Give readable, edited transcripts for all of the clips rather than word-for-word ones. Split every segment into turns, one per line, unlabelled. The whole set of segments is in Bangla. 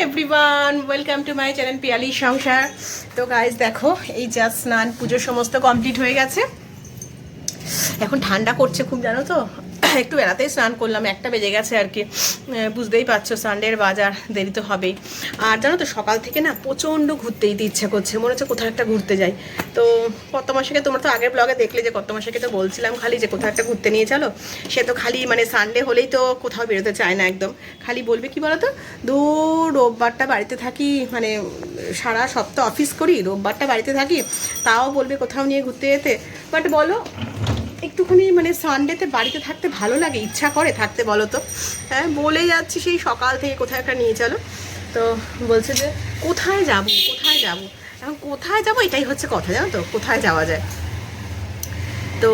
Everyone, welcome to my channel Piyali সংসার। তো গাইজ দেখো, এই জাস্ট স্নান পুজোর সমস্ত কমপ্লিট হয়ে গেছে। এখন ঠান্ডা করছে খুব, জানো তো। একটু বেড়াতেই স্নান করলাম, 1টা বেজে গেছে আর কি। বুঝতেই পারছো, সানডের বাজার, দেরি তো হবেই। আর জানো তো, সকাল থেকে না প্রচণ্ড ঘুরতে যেতে ইচ্ছা করছে, মনে হচ্ছে কোথাও একটা ঘুরতে যাই। তো কত মাসেকে তোমরা তো আগের ব্লগে দেখলে যে কত মাসেকে তো বলছিলাম খালি যে কোথাও একটা ঘুরতে নিয়ে চলো। সে তো খালি মানে সানডে হলেই তো কোথাও বেরোতে চায় না একদম। খালি বলবে কি বলো তো, দূর রোববারটা বাড়িতে থাকি, মানে সারা সপ্তাহ অফিস করি, রোববারটা বাড়িতে থাকি, তাও বলবে কোথাও নিয়ে ঘুরতে যেতে। বাট বলো, একটুখানি মানে সানডেতে বাড়িতে থাকতে ভালো লাগে, ইচ্ছা করে থাকতে, বলো তো। হ্যাঁ, বলে যাচ্ছি সেই সকাল থেকে কোথায় একটা নিয়ে চলো। তো বলছে যে কোথায় যাব কোথায় যাব, এখন কোথায় যাব এটাই হচ্ছে কথা, জানো তো, কোথায় যাওয়া যায়। তো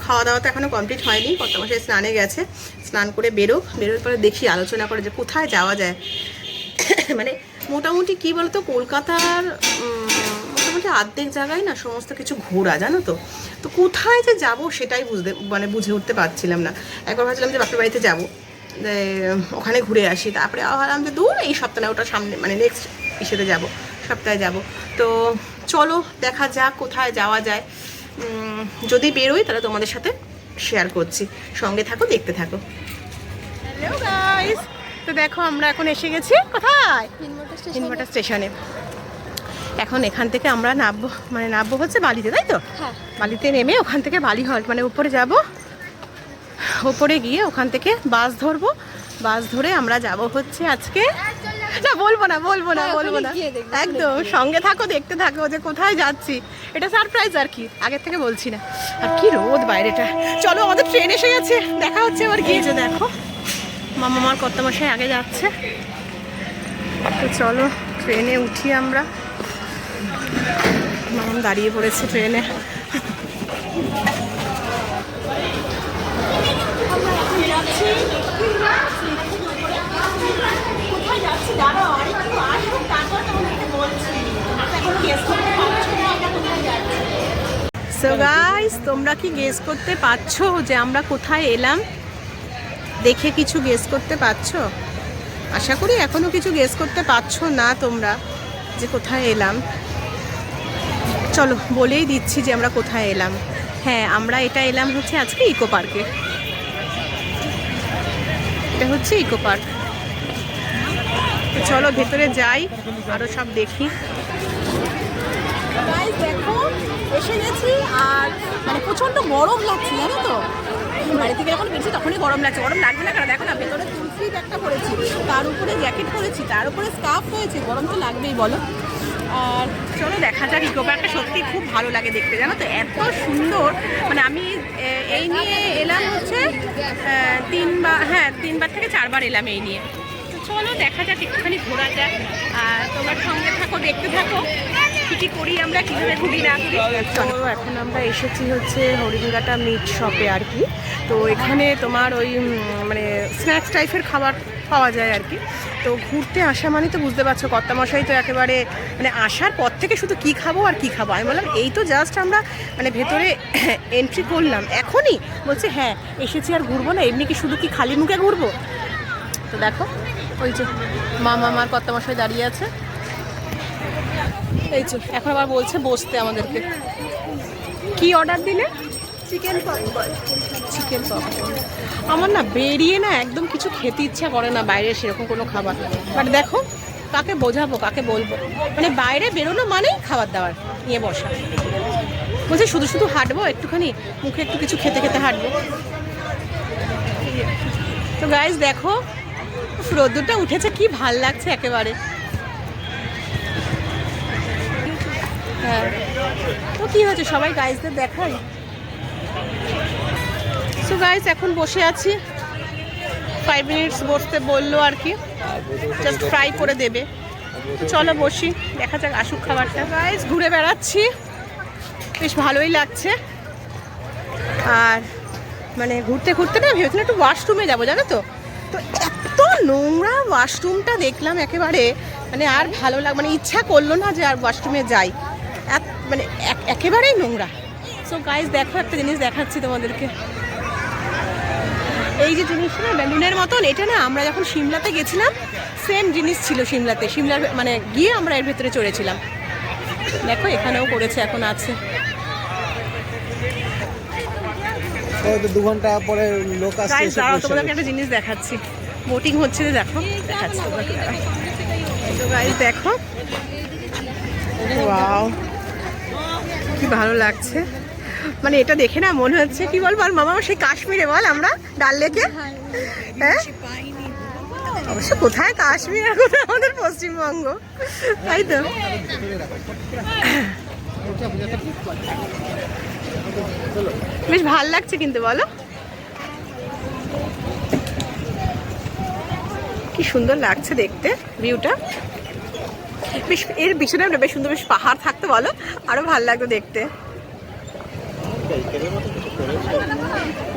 খাওয়া দাওয়া তো এখনও কমপ্লিট হয়নি, কত মাসে স্নানে গেছে, স্নান করে বেরোর পরে দেখি, আলোচনা করে যে কোথায় যাওয়া যায়। মানে মোটামুটি কি বলতো, কলকাতার মোটামুটি অর্ধেক জায়গায় না সমস্ত কিছু ঘোরা, জানো তো। তো কোথায় যে যাব সেটাই বুঝে উঠতে পারছিলাম না। একবার ভাবছিলাম যে বাপের বাড়িতে যাবো, ওখানে ঘুরে আসি, তারপরে ভাবলাম যে দূর, এই সপ্তাহে না, ওটা সামনে মানে নেক্সট ইসেতে যাব, সপ্তাহে যাব। তো চলো দেখা যাক কোথায় যাওয়া যায়। যদি বেরোই তাহলে তোমাদের সাথে শেয়ার করছি, সঙ্গে থাকো, দেখতে থাকো। হ্যালো গাইস, তো দেখো আমরা এখন এসে গেছি কোথায়, ইনভার্টার স্টেশনে। এখন এখান থেকে আমরা নামবো হচ্ছে বালিতে, তাই তো। বালিতে নেমে ওখান থেকে বালি হল্ট মানে উপরে যাব, উপরে গিয়ে ওখান থেকে বাস ধরবো। বাস ধরে আমরা যাব হচ্ছে আজকে, না বলবো না একদম সঙ্গে থাকো, দেখতে থাকো যে কোথায় যাচ্ছি। এটা সারপ্রাইজ আর কি, আগের থেকে বলছি না। আর কি রোদ বাইরেটা। চলো, আমাদের ট্রেন এসে গেছে, দেখা হচ্ছে আবার গিয়ে। যে দেখো মামার কর্তামশাই আগে যাচ্ছে, তো চলো ট্রেনে উঠি আমরা। মামা দাঁড়িয়ে পড়েছে ট্রেনে। সো গাইস, তোমরা কি গেস করতে পারছো যে আমরা কোথায় এলাম? দেখে কিছু গেস করতে পারছো? আশা করি এখনো কিছু গেস করতে পারছো না তোমরা যে কোথায় এলাম। চলো বলেই দিচ্ছি যে আমরা কোথায় এলাম। হ্যাঁ, আমরা এটা এলাম হচ্ছে আজকে ইকো পার্কে। এটা হচ্ছে ইকো পার্ক। চলো ভেতরে যাই, আরো সব দেখি। দেখো এসে গেছি, আর মানে প্রচন্ড গরম লাগছে, জানো তো। বাড়ি থেকে যখন বেরোছি তখনই গরম লাগছে। গরম লাগবে না কেন, দেখো না, ভেতরে তুলসি একটা পরেছি, তার উপরে জ্যাকেট পরেছি, তার উপরে স্কার্ফ হয়েছে, গরম তো লাগবেই বলো। আর চলো দেখা যাক। ইকো পার্কটা সত্যি খুব ভালো লাগে দেখতে, জানো তো, এত সুন্দর। মানে আমি এই নিয়ে এলাম হচ্ছে 3বার থেকে 4বার এলাম এই নিয়ে। তো চলো দেখা যাক, একটুখানি ঘোরা যাক। আর তোমার সঙ্গে থাকো, দেখতে থাকো কী করি আমরা, কীভাবে ঘুরি না করি। চলো, এখন আমরা এসেছি হচ্ছে হরিণঘাটা মিট শপে আর কি। তো এখানে তোমার ওই মানে স্ন্যাক্স টাইপের খাবার পাওয়া যায় আর কি। তো ঘুরতে আসা মানে তো বুঝতে পারছো, কর্তামশাই তো একেবারে মানে আসার পর থেকে শুধু কি খাবো আর কি খাবো। আমি বললাম এই তো জাস্ট আমরা মানে ভেতরে এন্ট্রি করলাম এখনই, বলছে হ্যাঁ এসেছি আর ঘুরবো না, এমনি কি শুধু কি খালি মুখে ঘুরবো। তো দেখো ওই যে মামার কর্তামশাই দাঁড়িয়ে আছে, এই যে এখন আবার বলছে বসতে আমাদেরকে। কি অর্ডার দিলে? Chicken popcorn. আমার না বেরিয়ে না একদম কিছু খেতে ইচ্ছা করে না বাইরে সেরকম কোনো খাবার। বাট দেখো কাকে বোঝাবো, কাকে বলবো, মানে বাইরে বেরোনো মানেই খাবার দাবার নিয়ে বসা। বলছে শুধু শুধু হাঁটবো, একটুখানি মুখে একটু কিছু খেতে খেতে হাঁটবো। তো গাইস দেখো রোদ্দুরটা উঠেছে, কি ভাল লাগছে একেবারে। হ্যাঁ, তো কি হয়েছে, সবাই গাইসদের দেখাই। সো গাইস এখন বসে আছি, 5 মিনিটস বসতে বললো আর কি, জাস্ট ফ্রাই করে দেবে। চলো বসি, দেখা যাক আসুক খাবারটা। গাইস ঘুরে বেড়াচ্ছি, বেশ ভালোই লাগছে। আর মানে ঘুরতে ঘুরতে না ভেবেছিলাম একটু ওয়াশরুমে যাবো, জানো তো। তো এত নোংরা ওয়াশরুমটা দেখলাম একেবারে, মানে আর ভালো মানে ইচ্ছা করলো না যে আর ওয়াশরুমে যাই, মানে একেবারেই নোংরা। সো গাইস দেখো একটা জিনিস দেখাচ্ছি তোমাদেরকে। এই যে জিনিসটা বেলুনের মতন, এটা না আমরা যখন সিমলাতে গেছিলাম সেম জিনিস ছিল সিমলাতে, সিমলার মানে গিয়ে আমরা এর ভেতরে চড়েছিলাম। দেখো এখানেও করেছে, এখন আছে।
2 ঘন্টা পরে লোক আসছে।
গাইস দাঁড়াও, তোমাদেরকে একটা জিনিস দেখাচ্ছি। বোটিং হচ্ছে, দেখো দেখাচ্ছি তোমাকে। তো গাইস দেখো, ওয়াও কি ভালো লাগছে। মানে এটা দেখে না মনে হচ্ছে, কি বল বল মামা, সেই কাশ্মীরে বল আমরা ডাল লেকে। হ্যাঁ অবশ্য কোথায় কাশ্মীর আর কোথায় আমাদের পশ্চিমবঙ্গ, তাই তো। বেশ ভাল লাগছে কিন্তু, বলো কি সুন্দর লাগছে দেখতে ভিউটা। বেশ এর পিছনে বেশ সুন্দর বেশ পাহাড় থাকতে, বলো আরো ভাল লাগতো দেখতে।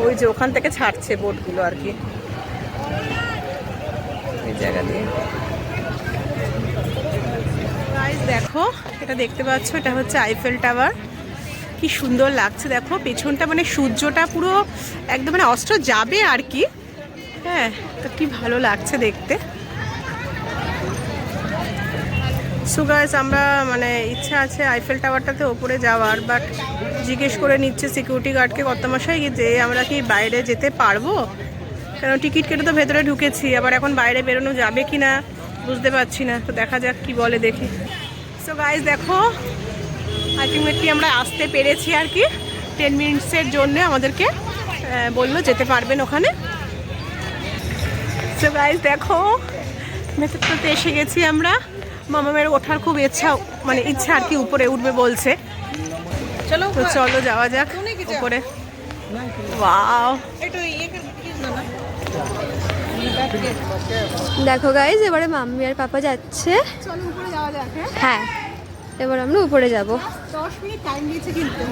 ওই যে ওখান থেকে ছাড়ছে বোটগুলো আর কি, এই জায়গা দিয়ে। গাইস দেখো, এটা দেখতে পাচ্ছ, এটা হচ্ছে আইফেল টাওয়ার। কি সুন্দর লাগছে দেখো পেছনটা, মানে সূর্যটা পুরো একদম মানে অস্ত যাবে আর কি। হ্যাঁ, তো কি ভালো লাগছে দেখতে। সো গাইস আমরা মানে ইচ্ছা আছে আইফেল টাওয়ারটাতে ওপরে যাওয়ার, বাট জিজ্ঞেস করে নিচ্ছে সিকিউরিটি গার্ডকে কত মাসায় যে আমরা কি বাইরে যেতে পারবো, কারণ টিকিট কেটে তো ভেতরে ঢুকেছি, আবার এখন বাইরে বেরোনো যাবে কি না বুঝতে পারছি না। তো দেখা যাক কি বলে, দেখি। সো গাইস দেখো, আলটিমেটলি আমরা আসতে পেরেছি আর কি। 10 মিনিটসের জন্য আমাদেরকে বললো যেতে পারবেন ওখানে। সো গাইস দেখো, ভেতরটাতে এসে গেছি আমরা। মামামের ওঠার খুব ইচ্ছা আর কি, উপরে উঠবে বলছে। চলো তো চলো যাওয়া যাক উপরে। ওয়াও,
দেখো গাইজ, এবারে মাম্মি আর পাপা যাচ্ছে।
চলো উপরে যাওয়া যাক।
হ্যাঁ, এবার আমরা উপরে যাব।
10 মিনিট টাইম দিয়েছে কিন্তু।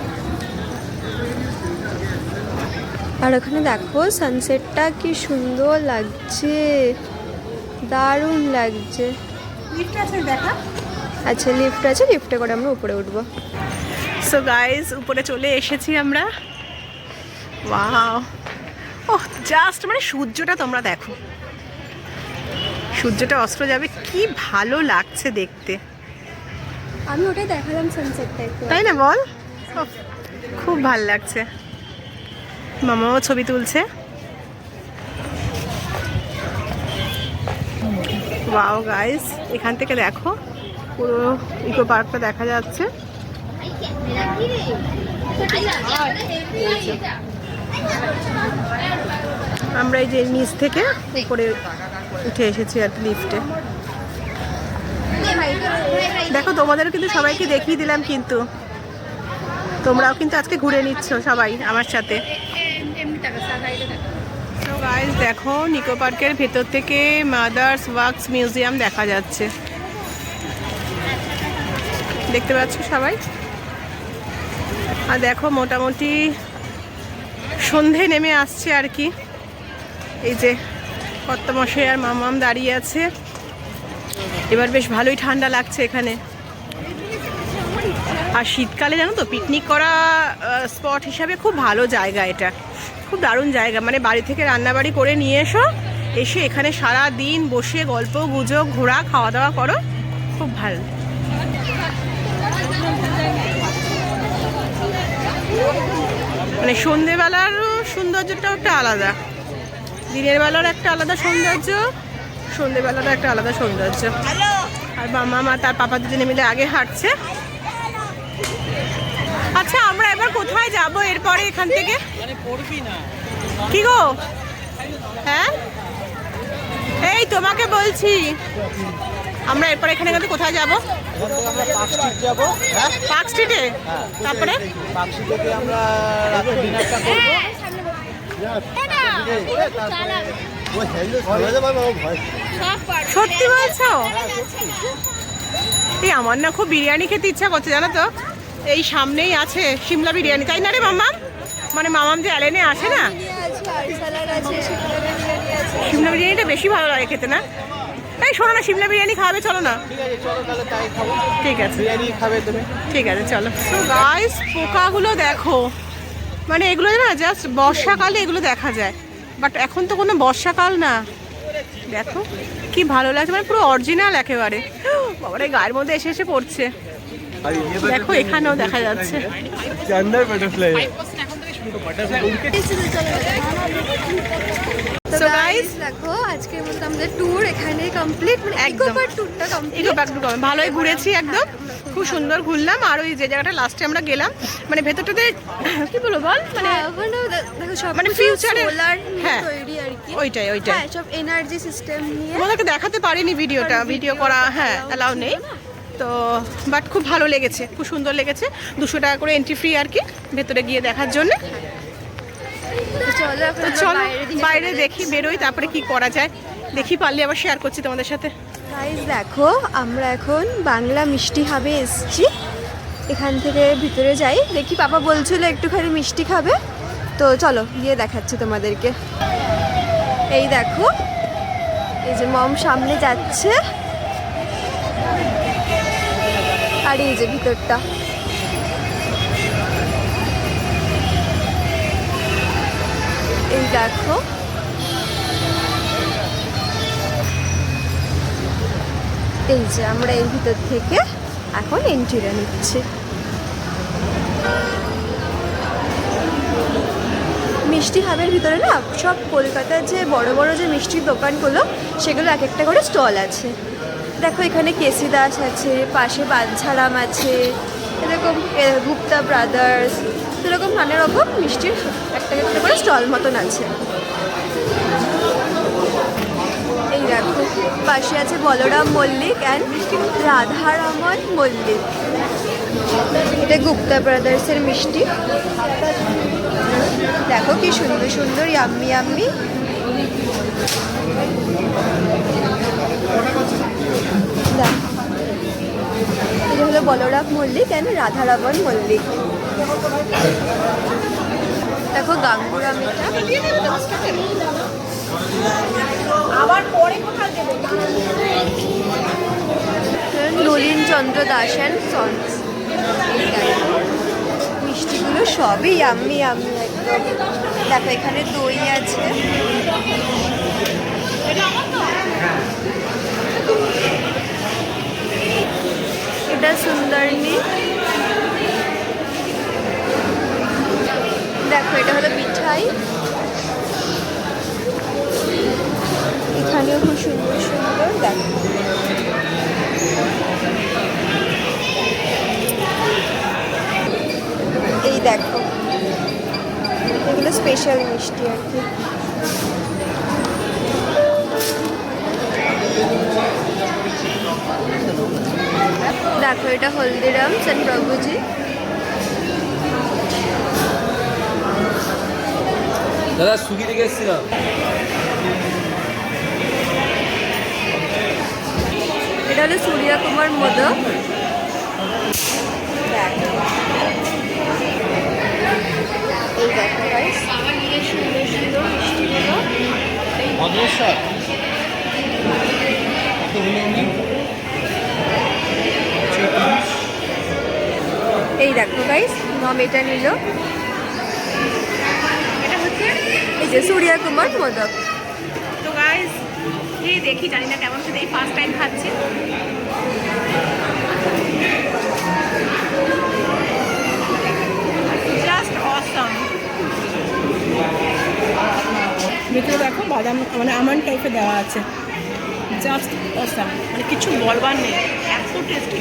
আর ওখানে দেখো সানসেটটা কি সুন্দর লাগছে, দারুণ লাগছে।
লিফট আছে দেখা।
আচ্ছা লিফট আছে, লিফটে করে আমরা উপরে উঠবো।
সো গাইস উপরে চলে এসেছি আমরা। ওয়াও, ওহ জাস্ট মানে সূর্যটা তোমরা দেখো, সূর্যটা অস্ত যাবে, কি ভালো লাগছে দেখতে।
আমি ওটাই দেখালাম সানসেটটা একটু,
তাই না বল, খুব ভাল লাগছে। মামাও ছবি তুলছে। ওয়াও গাইস, এখান থেকে দেখো পুরো ইকো পার্কটা দেখা যাচ্ছে। আমরা এই যে নিচ থেকে উপরে উঠে এসেছি আর কি লিফটে। দেখো তোমাদের কিন্তু সবাইকে দেখিয়ে দিলাম, কিন্তু তোমরাও কিন্তু আজকে ঘুরে নিচ্ছ সবাই আমার সাথে। তো গাইস দেখো, নিকো পার্কের ভেতর থেকে মাদার্স ওয়ার্কস মিউজিয়াম দেখা যাচ্ছে, দেখতে পাচ্ছ সবাই। আর দেখো মোটামুটি সন্ধে নেমে আসছে আর কি। এই যে কর্তামশাই আর মামাম দাঁড়িয়ে আছে। এবার বেশ ভালোই ঠান্ডা লাগছে এখানে। আর শীতকালে জানো তো পিকনিক করা স্পট হিসাবে খুব ভালো জায়গা, এটা খুব দারুণ জায়গা। মানে বাড়ি থেকে রান্নাবাড়ি করে নিয়ে এসে এখানে সারা দিন বসে গল্প গুজব, ঘোরা, খাওয়া দাওয়া করো, খুব ভালো। মানে সন্ধেবেলার সৌন্দর্যটাও একটা আলাদা, দিনের বেলার একটা আলাদা সৌন্দর্য, সন্ধেবেলারও একটা আলাদা সৌন্দর্য। আর মামা মা তার পাপা দুজনে মিলে আগে হাঁটছে। আচ্ছা আমরা এবার কোথায় যাব এরপরে এখান থেকে? কি গো? হ্যাঁ এই তোমাকে বলছি, আমরা এরপর এখানে কিন্তু কোথায় যাব? পার্ক স্ট্রিটে। তারপরে
আমরা রাতে ডিনারটা করব।
সত্যি বলছো? এই আমার না খুব বিরিয়ানি খেতে ইচ্ছা করছে জানো তো। এই সামনেই আছে সিমলা বিরিয়ানি, তাই না রে মামাম? মানে মামাম যে অ্যালেনে আসে না, সিমলা বিরিয়ানিটা বেশি ভালো লাগে খেতে না? এই শোনো না, সিমলা বিরিয়ানি খাবে, চলো না। ঠিক আছে ঠিক আছে চলো। তো গাইস পোকাগুলো দেখো, মানে এগুলো না জাস্ট বর্ষাকালে এগুলো দেখা যায়, বাট এখন তো কোনো বর্ষাকাল না, দেখো কি ভালো লাগছে, মানে পুরো অরিজিনাল একেবারে। বাবার এই গায়ের মধ্যে এসে এসে পড়ছে। দেখো এখানেও দেখা যাচ্ছে। So guys,
দেখো আজকের মতো আমাদের ট্যুর এখানে কমপ্লিট, মানে
একদম।
ইকো পার্ক ট্যুরটা কমপ্লিট।
ইকো পার্ক ভালোই ঘুরেছি, একদম খুব সুন্দর ঘুরলাম। আর ওই যে জায়গাটা লাস্টে আমরা গেলাম, মানে ভেতরটাতে কি বলবো বল, মানে
দেখো সব
মানে ফিউচারে
সোলার
হ্যাঁ
তৈরি আর কি।
ওইটাই
হ্যাঁ, সব এনার্জি সিস্টেম নিয়ে।
তোমাদেরকে দেখাতে পারিনি ভিডিওটা, ভিডিও করা হ্যাঁ অ্যালাউ নেই তো, বাট খুব ভালো লেগেছে, খুব সুন্দর লেগেছে। 200 টাকা করে এন্ট্রি ফ্রি আর কি, ভেতরে গিয়ে দেখার জন্য।
তো চলো এখন
তো
আমরা
চলো
বাইরের দিকে
বাইরে
চলে
দেখি, বেরোই, তারপরে কি করা যায় দেখি, পারলে আবার শেয়ার করছি তোমাদের সাথে।
গাইস দেখো আমরা এখন বাংলা মিষ্টি হাবে এসেছি। এখান থেকে ভিতরে যাই, দেখি পাপা বলছিল একটুখানি মিষ্টি খাবে, তো চলো গিয়ে দেখাচ্ছি তোমাদেরকে। এই দেখো, এই যে মম সামনে যাচ্ছে, আর এই যে ভিতরটা। এই দেখো, এই যে আমরা এর ভিতর থেকে এখন এন্ট্রিটা নিচ্ছি। মিষ্টি হাবের ভিতরে না সব কলকাতার যে বড় বড় যে মিষ্টির দোকানগুলো, সেগুলো এক একটা করে স্টল আছে। দেখো এখানে কেসি দাস আছে, পাশে বাদঝারাম আছে, এরকম গুপ্তা ব্রাদার্স, এরকম নানা রকম মিষ্টির একটা একটা করে স্টল মতন আছে। এই দেখো পাশে আছে বলরাম মল্লিক অ্যান্ড রাধারমন মল্লিক, এটা গুপ্তা ব্রাদার্সের মিষ্টি। দেখো কি সুন্দর সুন্দর ইয়াম্মি ইয়াম্মি। এটা হলো বলরাম মল্লিক অ্যান্ড রাধারমন মল্লিক। দেখো গাঙ্গুরাম, এটা
আবার পরে কোথায় দেবো
নলিন চন্দ্র দাস অ্যান্ড সন্স। মিষ্টিগুলো সবই ইয়াম্মি ইয়াম্মি একদম। দেখো এখানে দই আছে, এটা সুন্দরনী। দেখো এটা হলো মিঠাই, এখানেও খুব সুন্দর সুন্দর। দেখো এই দেখো এগুলো স্পেশাল মিষ্টি আর কি। দেখো এটা হলদিরামস এন্ড প্রভুজি।
দাদা সুগি থেকে এসেছিলাম।
এটা হলো সূর্যা কুমার মোদক। এই দেখো গাইস সুন্দর সুন্দর মিষ্টিগুলো। এই দেখো গাইস মম এটা নিল,
এটা হচ্ছে
এই যে সূর্যা কুমার মোদক।
তো গাইস এই দেখি, জানি না কেমন খেতে, এই ফার্স্ট টাইম খাচ্ছি। Just awesome. ভিতরে দেখো বাদাম মানে আমন্ড টাইপের দেওয়া আছে, জাস্ট অসাম, মানে কিছু বলবার নেই, এত টেস্টি।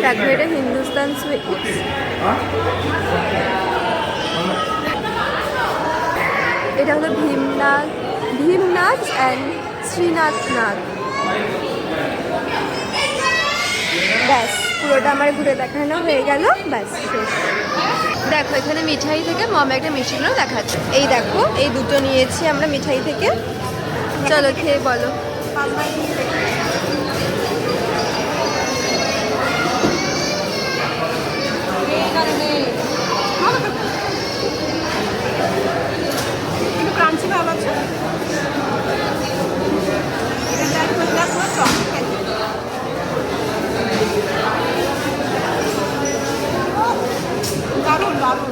দেখো এটা হিন্দুস্তান সুইটস। এটা হলো ভীমনাথ অ্যান্ড শ্রীনাথ নাথ। ব্যাস পুরোটা আমার ঘুরে দেখানো হয়ে গেল, ব্যাস শেষ। দেখো এখানে মিঠাই থেকে মম একটা মিষ্টিগুলো দেখাচ্ছে। এই দেখো এই দুটো নিয়েছি আমরা মিঠাই থেকে, চলো খেয়ে বলো।
একটু ক্রাঞ্চি ভাব আছে। দারুণ দারুণ।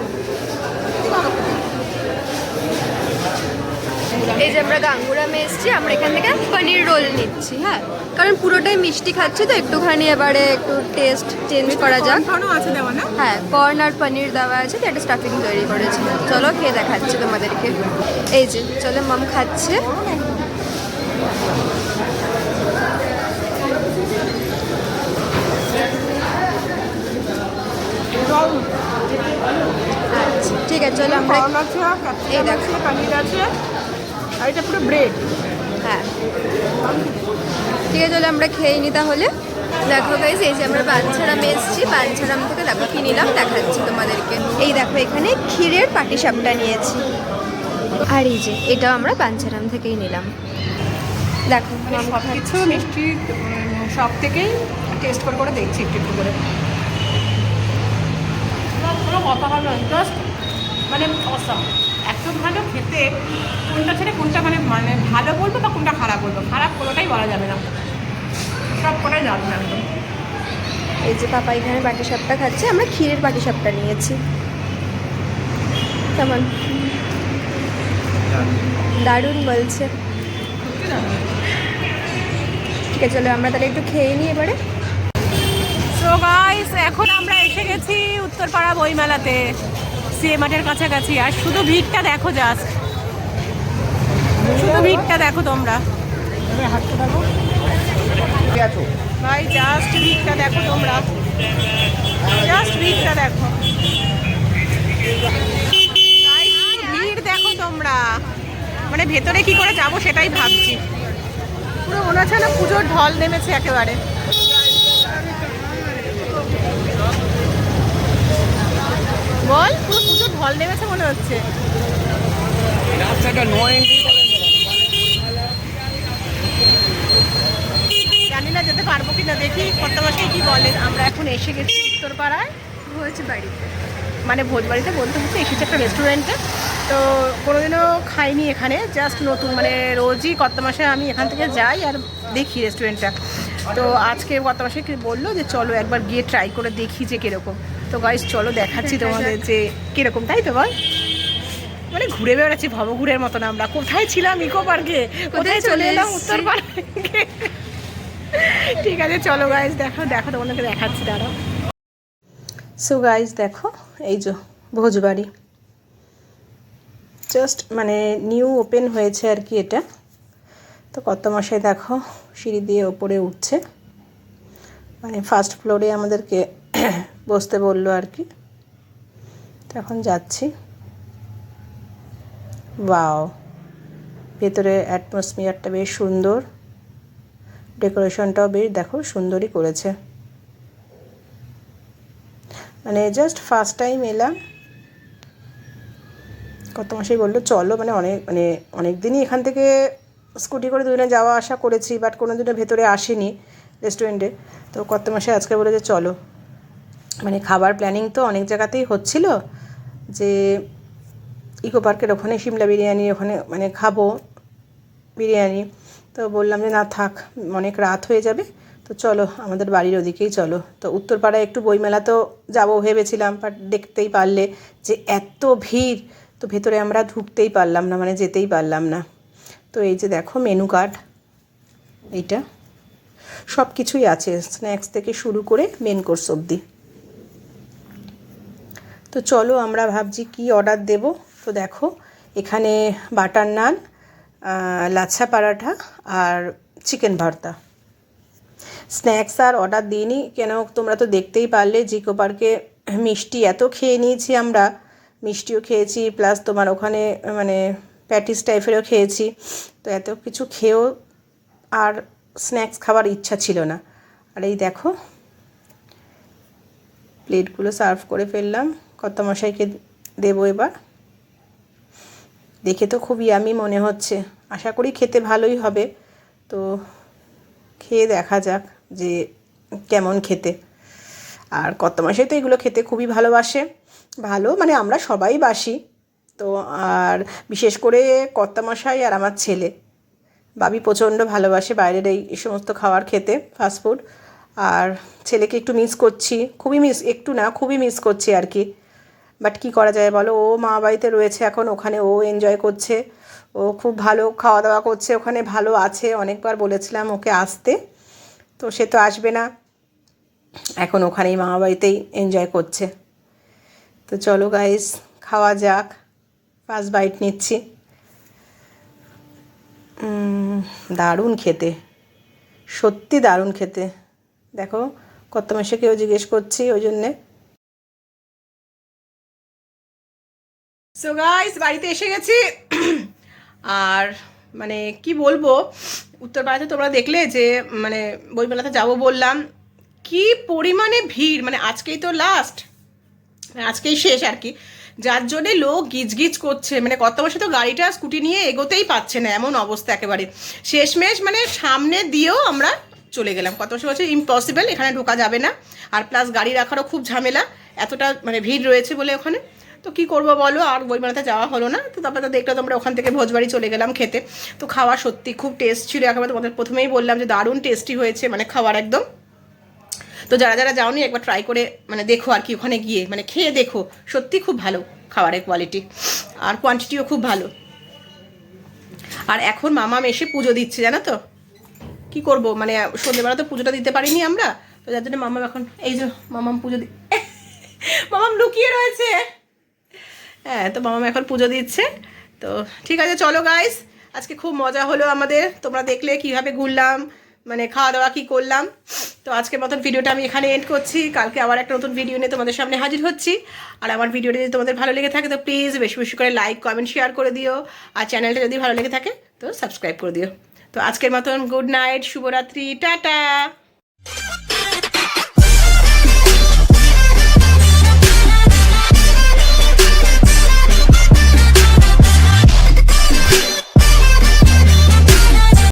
এই যে আমরা গাঙ্গুরামে এসেছি, আমরা এখান থেকে পনির রোল নিচ্ছি। হ্যাঁ, কারণ পুরোটাই মিষ্টি খাচ্ছি তো একটুখানি এবারে একটু টেস্ট চেঞ্জ করা যাক।
আছে দেওয়া না?
হ্যাঁ, কর্ন আর পনির দেওয়া আছে, তো একটা স্টাফিং তৈরি করেছি। চলো খেয়ে দেখাচ্ছি তোমাদেরকে। এই যে চলো, মম খাচ্ছে। আচ্ছা ঠিক আছে, চলো আমরা এই দেখো
পনির আছে আর এটা পুরো ব্রেড।
হ্যাঁ ঠিক আছে, চলো আমরা খেয়ে নিই তাহলে। দেখো গাইস, এই যে আমরা বাঞ্ছারামে এসেছি, বাঞ্ছারাম থেকে দেখো কি নিলাম দেখাচ্ছি তোমাদেরকে। এই দেখো এখানে ক্ষীরের পাটিসাপটা নিয়েছি, আর এই যে এটাও আমরা বাঞ্ছারাম থেকেই নিলাম। দেখো
সব কিছু মিষ্টি সব থেকেই টেস্ট করে করে দেখছি একটু একটু করে। কোনো কথা ভালো জাস্ট মানে অসাম, এত ভালো খেতে। কোনটা ছেড়ে কোনটা মানে মানে ভালো বলবো বা কোনটা খারাপ বলবো, খারাপ কোনোটাই বলা যাবে না, সব কোটাই যাবে না একদম।
এই যে পাপা এখানে পাটিসাপটা খাচ্ছে, আমরা ক্ষীরের পাটিসাপটা নিয়েছি। কেমন? দারুণ বলছে। ঠিক আছে, চলো আমরা তাহলে একটু খেয়ে নিই এবারে।
সো গাইস, এখন আমরা এসে গেছি উত্তরপাড়া বইমেলাতে, সিএ মাঠের কাছাকাছি। আর শুধু ভিড়টা দেখো, জাস্ট শুধু ভিড়টা দেখো তোমরা ভাই, জাস্ট ভিড়টা দেখো তোমরা, জাস্ট ভিড়টা দেখো Guys, ভিড় দেখো তোমরা, মানে ভেতরে কি করে যাবো সেটাই ভাবছি। পুরো মনে হচ্ছে না পুজোর ঢল নেমেছে একেবারে। বল, পুরো পুজোর ঢল নেমেছে মনে হচ্ছে। জানি না যেতে পারবো কিনা, দেখি কত মাসে কি বলে। আমরা এখন এসে গেছি উত্তরপাড়ায়
ভোজবাড়িতে,
মানে ভোজবাড়িতে বলতে হচ্ছে, এসেছি একটা রেস্টুরেন্টে। তো কোনোদিনও খাইনি এখানে, জাস্ট নতুন, মানে রোজই কত মাসে আমি এখান থেকে যাই আর দেখি রেস্টুরেন্টটা। তো আজকে কত মাসে বললো যে চলো একবার গিয়ে ট্রাই করে দেখি যে কীরকম। তো গাইস চলো দেখাচ্ছি তোমাদের যে কীরকম, তাই তো বল। মানে ঘুরে বেড়াচ্ছি ভবঘুরের মতন। আমরা কোথায় ছিলাম? ইকো পার্কে, কোথায় চলে এলাম উত্তরপাড়ায়। ঠিক আছে চলো গাইস, দেখো দেখো তোমাদেরকে দেখাচ্ছি, দাঁড়াও। সো গাইস দেখো, এই যে ভোজবাড়ি, জাস্ট মানে নিউ ওপেন হয়েছে আর কি এটা। তো কত মাসে দেখো সিঁড়ি দিয়ে ওপরে উঠছে, মানে ফার্স্ট ফ্লোরে আমাদেরকে বসতে বললো আর কি। তো এখন যাচ্ছি। ওয়াও, ভেতরে অ্যাটমসফিয়ারটা বেশ সুন্দর, ডেকোরেশনটাও বেশ দেখো সুন্দরই করেছে। মানে জাস্ট ফার্স্ট টাইম এলাম, কত মাসেই বললো চলো, মানে অনেক দিনই এখান থেকে স্কুটি করে দুজনে যাওয়া আসা করেছি, বাট কোনো দিনও ভেতরে আসেনি রেস্টুরেন্টে। তো কত মাসে আজকে বলে যে চলো, মানে খাবার প্ল্যানিং তো অনেক জায়গাতেই হচ্ছিল, যে ইকো পার্কের ওখানে সিমলা বিরিয়ানি, ওখানে মানে খাবো বিরিয়ানি। তো বললাম যে না থাক, অনেক রাত হয়ে যাবে, তো চলো আমাদের বাড়ির ওদিকেই চলো। তো উত্তরপাড়ায় একটু বইমেলা তো যাবো ভেবেছিলাম, বাট দেখতেই পারলে যে এত ভিড়, তো ভেতরে আমরা ঢুকতেই পারলাম না, মানে যেতেই পারলাম না। তো এই যে দেখো মেনু কার্ড, এইটা সব কিছুই আছে, স্ন্যাক্স থেকে শুরু করে মেন কোর্স অবধি। তো চলো আমরা ভাবছি কি অর্ডার দেব। তো দেখো এখানে বাটার নান, লাচ্ছা পরাঠা আর চিকেন ভর্তা। স্ন্যাক্স আর অর্ডার দিইনি, কেন তোমরা তো দেখতেই পারলে যে ইকো পার্কে মিষ্টি এত খেয়ে নিয়েছি আমরা, মিষ্টিও খেয়েছি প্লাস তোমার ওখানে মানে প্যাটিস টাইপেরও খেয়েছি। তো এত কিছু খেয়েও আর স্ন্যাক্স খাবার ইচ্ছা ছিল না। আর এই দেখো প্লেটগুলো সার্ভ করে ফেললাম, কত মশাইকে দেবো এবার। দেখে তো খুব ইয়ামি মনে হচ্ছে, আশা করি খেতে ভালোই হবে। তো খেয়ে দেখা যাক যে কেমন খেতে। আর কত মাসে তো এগুলো খেতে খুবই ভালোবাসে, ভালো মানে আমরা সবাই বাসি। তো আর বিশেষ করে কর্তামশাই আর আমার ছেলে, বাবি প্রচণ্ড ভালোবাসে বাইরের এই সমস্ত খাবার খেতে, ফাস্টফুড। আর ছেলেকে একটু মিস করছি, খুবই মিস, একটু না খুবই মিস করছি আর কি। বাট কি করা যায় বলো, ও মা বাড়িতে রয়েছে এখন, ওখানে ও এনজয় করছে, ও খুব ভালো খাওয়া দাওয়া করছে ওখানে, ভালো আছে। অনেকবার বলেছিলাম ওকে আসতে, তো সে তো আসবে না, এখন ওখানেই মামা বাড়িতেই এনজয় করছে। তো চলো গাইস খাওয়া যাক, ফার্স্ট বাইট নিচ্ছি। দারুণ খেতে, সত্যি দারুণ খেতে। দেখো কত মাসেকেও জিজ্ঞেস করছি ওই জন্যে। সো গাইস বাড়িতে এসে গেছি। আর মানে কি বলবো, উত্তরপাড়াতে তোমরা দেখলে যে মানে বইমেলাতে যাবো বললাম, কি পরিমাণে ভিড়, মানে আজকেই তো লাস্ট, আজকেই শেষ আর কি, যার জন্যে লোক গিজগিজ করছে, মানে কত বছর তো গাড়িটা স্কুটি নিয়ে এগোতেই পাচ্ছে না, এমন অবস্থা একেবারে। শেষমেশ মানে সামনে দিয়েও আমরা চলে গেলাম, কত বছর ইম্পসিবল, এখানে ঢোকা যাবে না, আর প্লাস গাড়ি রাখারও খুব ঝামেলা, এতটা মানে ভিড় রয়েছে বলে ওখানে। তো কী করবো বলো, আর বইমেলাতে যাওয়া হলো না। তো তারপরে তো দেখলে তোমরা ওখান থেকে ভোজবাড়ি চলে গেলাম খেতে। তো খাওয়া সত্যি খুব টেস্ট ছিল একেবারে, তোমাদের প্রথমেই বললাম যে দারুণ টেস্টি হয়েছে মানে খাবার একদম। তো যারা যারা যাওনি একবার ট্রাই করে মানে দেখো আর কি, ওখানে গিয়ে মানে খেয়ে দেখো, সত্যি খুব ভালো খাবারের কোয়ালিটি, আর কোয়ান্টিটিও খুব ভালো। আর এখন মামাম এসে পুজো দিচ্ছে জানো তো, কি করব মানে সন্ধ্যেবেলা তো পুজোটা দিতে পারিনি আমরা, তো যার জন্য মামাম এখন এই যে মামাম পুজো মামাম লুকিয়ে রয়েছে। হ্যাঁ, তো মামাম এখন পুজো দিচ্ছে। তো ঠিক আছে চলো গাইস, আজকে খুব মজা হলো আমাদের, তোমরা দেখলে কিভাবে ঘুরলাম, মানে খাওয়া দাওয়া কী করলাম। তো আজকের মতন ভিডিওটা আমি এখানে এন্ড করছি, কালকে আবার একটা নতুন ভিডিও নিয়ে তোমাদের সামনে হাজির হচ্ছি। আর আমার ভিডিওটা যদি তোমাদের ভালো লেগে থাকে তো প্লিজ বেশি বেশি করে লাইক কমেন্ট শেয়ার করে দিও, আর চ্যানেলটা যদি ভালো লেগে থাকে তো সাবস্ক্রাইব করে দিও। তো আজকের মতন গুড নাইট, শুভরাত্রি, টাটা।